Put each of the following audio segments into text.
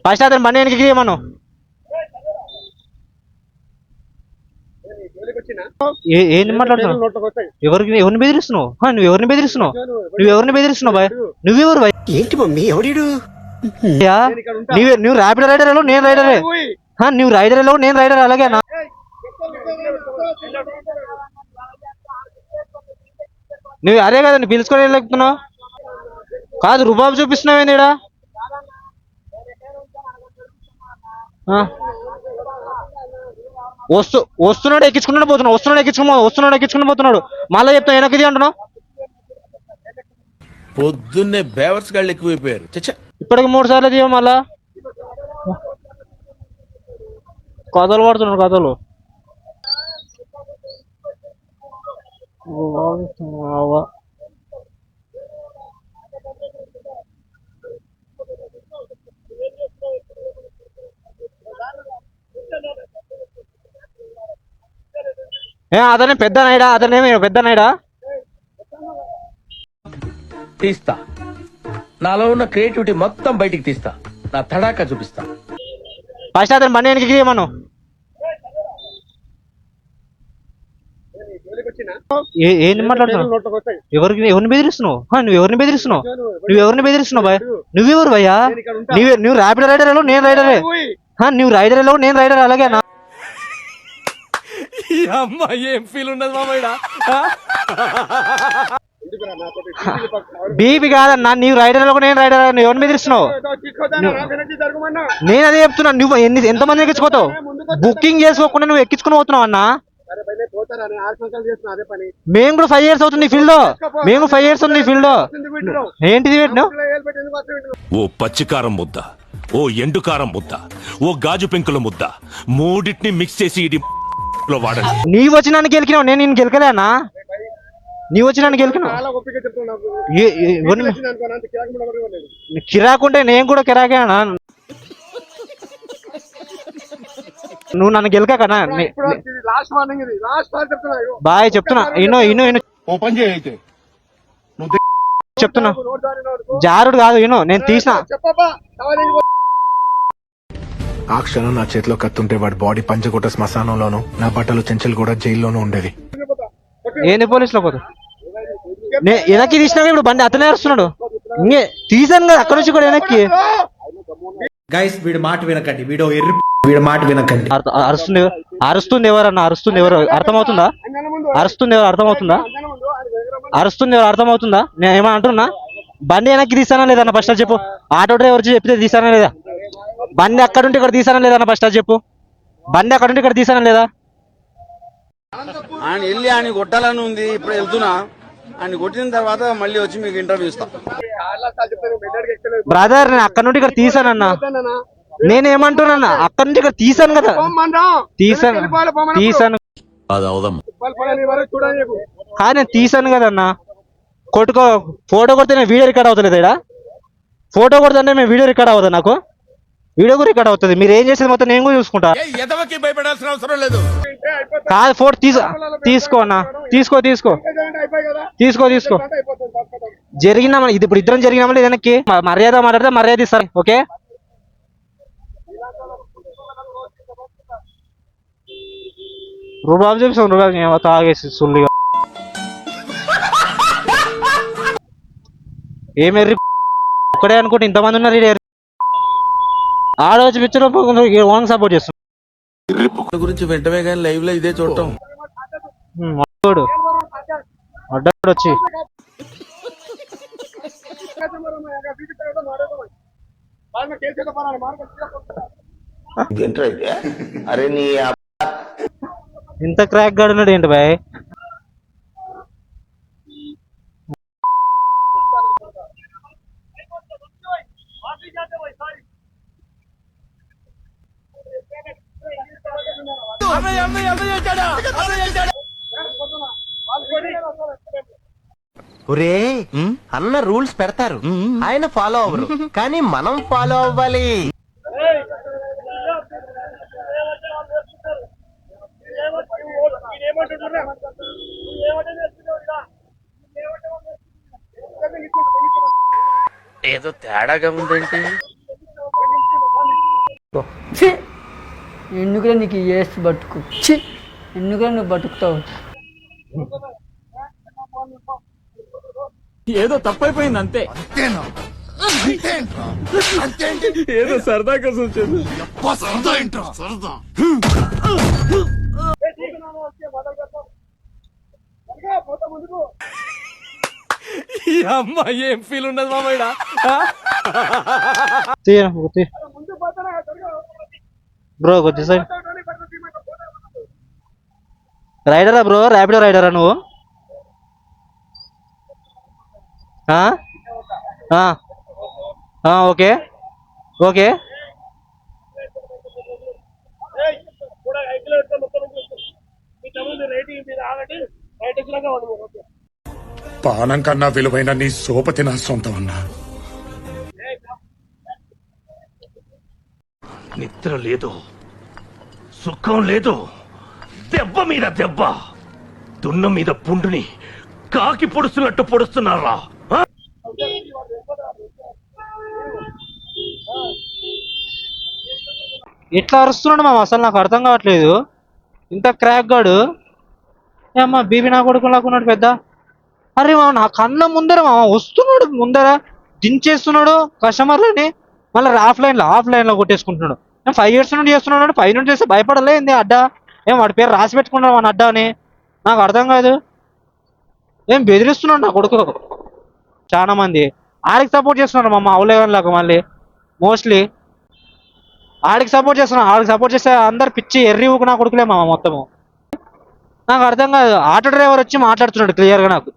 First అతను బండి వెనక్కి తీయమను. ఏంటి మాట్లాడుతున్నావు? ఎవరిని బెదిరిస్తున్నావు? నువ్వు ఎవరిని బెదిరిస్తున్నావు? బాయ్? నువ్వెవరు బాయ్? ఏంటి మమ్మీ ఎవడు? నువ్వు ర్యాపిడ్ రైడర్ ఎలా? నేను రైడరే. నువ్వు రైడర్ ఎలా? నేను రైడర్. అలాగే నువ్వు అరే కదా నువ్వు పిలుచుకొని వెళ్ళకపోతున్నావు కాదు, రుబాబు చూపిస్తున్నావేంది ఈడ? వస్తున్నాడు ఎక్కించుకుంటూ పోతున్నాడు. వస్తున్నాడు పోతున్నాడు. మళ్ళీ చెప్తాను వెనక్కి అంటున్నావు. పొద్దున్నే బేవర్స్ గాళ్ళు ఎక్కువైపోయారు. ఇప్పటికి 3 సార్లు తీయ. మళ్ళా కథలు పడుతున్నాడు. కథలు అతనే పెద్ద నాయుడా? పెద్ద నాయుడా? తీస్తా. నాలో ఉన్న క్రియేటివిటీ మొత్తం బయటికి తీస్తా. నా తడాకా చూపిస్తా. ఫస్ట్ అతను బండి వెనక్కి తీయమను. ఏంటి మాట్లాడుతున్నావు? ఎవరిని బెదిరిస్తున్నావు? నువ్వు ఎవరిని బెదిరిస్తున్నావు బాయ్? నువ్వెవరు భయ్యా? నువ్వు ర్యాపిడ్ రైడర్ ఎలా? నేను రైడరే. నువ్వు రైడర్ ఎలా? నేను రైడర్. అలాగే ఏం ఫీల్ ఉన్నది మామయ్య? బీపీ కాదన్నా. నీవు రైడర్ నేను రైడర్. నువ్వు ఎవరిని బెదిరిస్తున్నావు? నేను అదే చెప్తున్నా. నువ్వు ఎంతమంది ఎక్కించుకోతావు? బుకింగ్ చేసుకోకుండా నువ్వు ఎక్కించుకుని పోతున్నావు అన్నా. మేము కూడా 5 years అవుతుంది ఫీల్డ్ లో. ఏంటిది పెట్టినావు? ఓ పచ్చికారం ముద్ద, ఓ ఎండుకారం ముద్ద, ఓ గాజు పెంకుల ముద్ద, మూడింటిని మిక్స్ చేసి వాడండి. నీవు వచ్చి నన్ను గెలికినావు, నేను నిన్ను గెలకలేనా? నీవు వచ్చి నన్ను గెలికినావు. కిరాకుంటే నేను కూడా కిరాకేనా? నువ్వు నన్ను గెలకనా? బాయ్ చెప్తున్నా. చెప్తున్నా జారుడు కాదు. నేను తీసిన ఆ క్షణం నా చేతిలో కత్తుంటే వాడి బాడీ పంచకోట శ్మశానంలోను, నా బట్టలు చెంచలు కూడా జైల్లోనూ ఉండేది. ఏంది పోలీసులో పోతా వెనక్కి తీసినా ఇప్పుడు బండి అతనే అరుస్తున్నాడు. ఇంకే తీసాను కదా అక్కడ నుంచి కూడా వెనక్కి. గైస్ వీడి మాట వినకండి. అరుస్తుంది ఎవరన్నా? అరుస్తుంది ఎవరు? అర్థమవుతుందా? అర్థమవుతుందా? నేను ఏమన్నా అంటున్నా? బండి వెనక్కి తీసానా లేదన్న ఫస్ట్ అది చెప్పు. ఆటో డ్రైవర్ చెప్తే తీసానా లేదా? బండి అక్కడుంటే ఇక్కడ తీసానా లేదన్న ఫస్ట్ అది చెప్పు. బండి అక్కడుంటే ఇక్కడ తీసానా లేదా? ఆయన వెళ్ళి ఆయన కొట్టాలని ఉంది. ఇప్పుడు వెళ్తున్నా. ఆయన కొట్టిన తర్వాత మళ్ళీ వచ్చి మీకు ఇంటర్వ్యూ ఇస్తా. బ్రదర్ నేను అక్కడ నుండి ఇక్కడ తీసానన్నా. నేనేమంటున్నా? అక్కడ నుంచి ఇక్కడ తీసాను కదా. తీసాను కానీ నేను తీసాను కదన్నా. కొట్టుకో ఫోటో కొడితే నేను వీడియో రికార్డ్ అవుతలేదు. ఇక్కడ ఫోటో కొడితే మేము వీడియో రికార్డ్ అవుతుంది. నాకు వీడియో కూడా రికార్డ్ అవుతుంది. మీరు ఏం చేసేది మొత్తం నేను కూడా చూసుకుంటా. భయపడాల్సిన అవసరం లేదు. కాదు ఫోటో తీసుకో అన్న. తీసుకో జరిగినా ఇప్పుడు ఇద్దరం జరిగినా వెనక్కి మర్యాద మాట్లాడితే మర్యాద ఇస్తారు. ఓకే రుబాబు చూపిస్తాం. రుబాబు తాగేసి సుల్లిగా ఏమెర్రి ఒక్కడే అనుకుంటే ఇంతమంది ఉన్నారు. ఆడవచ్చు పిక్చర్ ఓన్ సపోర్ట్ చేస్తున్నాడు గురించి వెంటనే కానీ లైవ్ లో ఇదే చూడటం. అడ్డాడు వచ్చి ఇంత క్రాక్ గాడున్నాడు ఏంటి బాయ్? ఒరే అన్న రూల్స్ పెడతారు, ఆయన ఫాలో అవ్వరు, కానీ మనం ఫాలో అవ్వాలి. ఏదో తేడాగా ఉందేంటి? ఛీ! ఎందుకురా నీకు ఏసు బతుకు ఛీ! ఎందుకురా నువ్వు బతుకుతావు? ఏదో తప్పైపోయింది అంతే. ఏదో సరదా కోసం వచ్చేది. ఈ అమ్మ ఏం ఫీల్ ఉండదు మామయ్య. బ్రో కొద్ది సైడ్ రైడరా బ్రో, ర్యాపిడో రైడరా నువ్వు? Okay okay. పానం కన్నా విలువైన నీ సోపతి నా సొంతం అన్నా. నిద్ర లేదు, సుఖం లేదు, దెబ్బ మీద దెబ్బ, దున్న మీద పుండుని కాకి పొడుస్తున్నట్టు పొడుస్తున్నారా? ఎట్లా అరుస్తున్నాడు మామ, అసలు నాకు అర్థం కావట్లేదు. ఇంత క్రాక్ గాడు అమ్మ బీబీ నా కొడుకు లాక్కున్నాడు పెద్ద. అరే మామ నా కళ్ళ ముందర మామ వస్తున్నాడు, ముందర దించేస్తున్నాడు కస్టమర్లని, మళ్ళీ ఆఫ్లైన్ లో కొట్టేసుకుంటున్నాడు. 5 years నుండి చేస్తున్నాడు, 5 నుండి చేస్తే భయపడలే ఏంది అడ్డా? ఏం వాడి పేరు రాసి పెట్టుకున్నాడు వాడిని అడ్డా అని? నాకు అర్థం కాదు. ఏం బెదిరిస్తున్నాడు నా కొడుకు. చాలా మంది ఆడికి సపోర్ట్ చేస్తున్నారు మామ, అవలేవన్లాగా మళ్ళీ మోస్ట్లీ ఆడికి సపోర్ట్ చేస్తున్నాను. ఆడికి సపోర్ట్ చేస్తే అందరు పిచ్చి ఎర్రి ఊకు నా కొడుకులే మామ మొత్తము. నాకు అర్థం కాదు. ఆటో డ్రైవర్ వచ్చి మాట్లాడుతున్నాడు క్లియర్గా నాకు.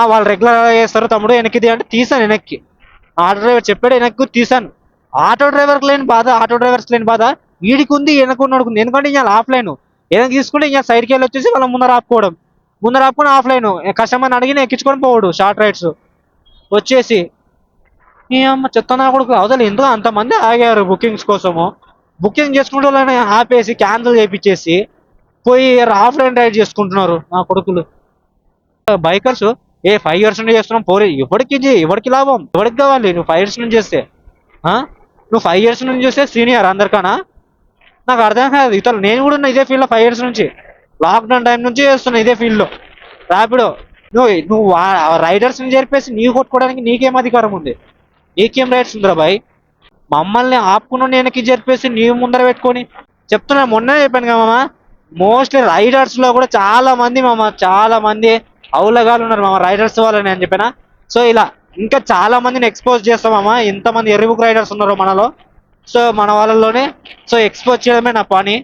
వాళ్ళు రెగ్యులర్ చేస్తారు తమ్ముడు వెనక్కిది అంటే తీసాను వెనక్కి. ఆటో డ్రైవర్ చెప్పాడు వెనక్కి తీసాను. ఆటో డ్రైవర్కి లేని బాధ, ఆటో డ్రైవర్స్ లేని బాధ వీడికి ఉంది, వెనక్కున్నాడు ఉంది. ఎందుకంటే ఇవాళ ఆఫ్లైన్ వెనక్కి తీసుకుంటే ఇంకా సైడ్కి వెళ్ళి వచ్చేసి వాళ్ళ ముందర ఆపుకోవడం, ముందర ఆపుకొని ఆఫ్లైన్ కస్టమర్ని అడిగి ఎక్కించుకొని పోవడు షార్ట్ రైడ్స్ వచ్చేసి. ఈ అమ్మ చెత్త నా కొడుకు అవతల ఎందుకు అంతమంది ఆగారు బుకింగ్స్ కోసము. బుకింగ్ చేసుకుంటే వాళ్ళని ఆపేసి క్యాన్సిల్ చేయించేసి పోయి ఆఫ్లైన్ రైడ్ చేసుకుంటున్నారు నా కొడుకులు. బైకర్స్ 5 years నుండి చేస్తున్నాం పోరే, ఎవరికి లాభం, ఎవరికి కావాలి? నువ్వు 5 years నుంచి చేస్తే నువ్వు 5 years నుంచి చేస్తే సీనియర్ అందరికన్నా? నాకు అర్థం కాదు. ఇతరులు నేను కూడా ఉన్నా ఇదే ఫీల్డ్లో 5 years నుంచి, లాక్డౌన్ టైం నుంచి చేస్తున్నా ఇదే ఫీల్డ్లో ర్యాపిడో. నువ్వు రైడర్స్ని చేర్పేసి నీవు కొట్టుకోవడానికి నీకేం అధికారం ఉంది? నీకేం రైట్స్ ఉందిరా బాయ్? మమ్మల్ని ఆపుకుని వెనక్కి జరిపేసి నీవు ముందర పెట్టుకొని చెప్తున్నా. మొన్నే చెప్పాను కదా మామ, మోస్ట్లీ రైడర్స్ లో కూడా చాలా మంది అవులగాలు ఉన్నారు మామ రైడర్స్ వాళ్ళని అని చెప్పానా. సో ఇలా ఇంకా చాలా మందిని ఎక్స్పోజ్ చేస్తామమ్మా. ఎంతమంది ఎర్రిబుక్ రైడర్స్ ఉన్నారో మనలో, సో మన వాళ్ళలోనే. సో ఎక్స్పోజ్ చేయడమే నా పని.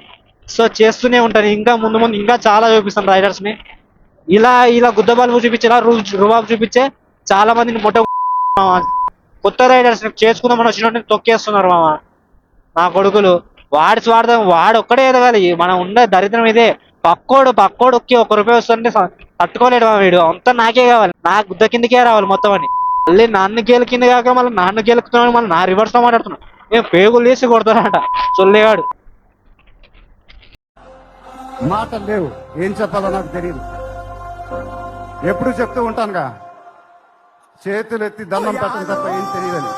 సో చేస్తూనే ఉంటాను, ఇంకా ముందు ఇంకా చాలా చూపిస్తాను రైడర్స్ ని. ఇలా గుద్దబాలు చూపించే, ఇలా రుబాబు చూపించే చాలా మందిని కొత్త రైడర్స్ చేసుకుందామని వచ్చినట్టు తొక్కేస్తున్నారు మామ నా కొడుకులు. వాడి స్వార్థం వాడు ఒక్కడే ఎదగాలి. మనం ఉండే దరిద్రం ఇదే. పక్కోడు ఒక్కి ₹1 వస్తుంటే తట్టుకోలేడు వీడు, అంతా నాకే కావాలి, నా గుద్ద కిందకే రావాలి మొత్తం అని. మళ్ళీ నన్ను గేలు కింద కాక మళ్ళీ నాన్ను గేలుకుతున్నాడు, మళ్ళీ నా రివర్స్ లో మాట్లాడుతున్నాడు. నేను పేగులు తీసి కొడతానంట చొల్లేగాడు. మాటలు లేవు, ఏం చెప్పాలో నాకు తెలియదు. ఎప్పుడు చెప్తూ ఉంటానుగా, చేతులు ఎత్తి దండం పెట్టడం తప్ప ఏం తెలియదని.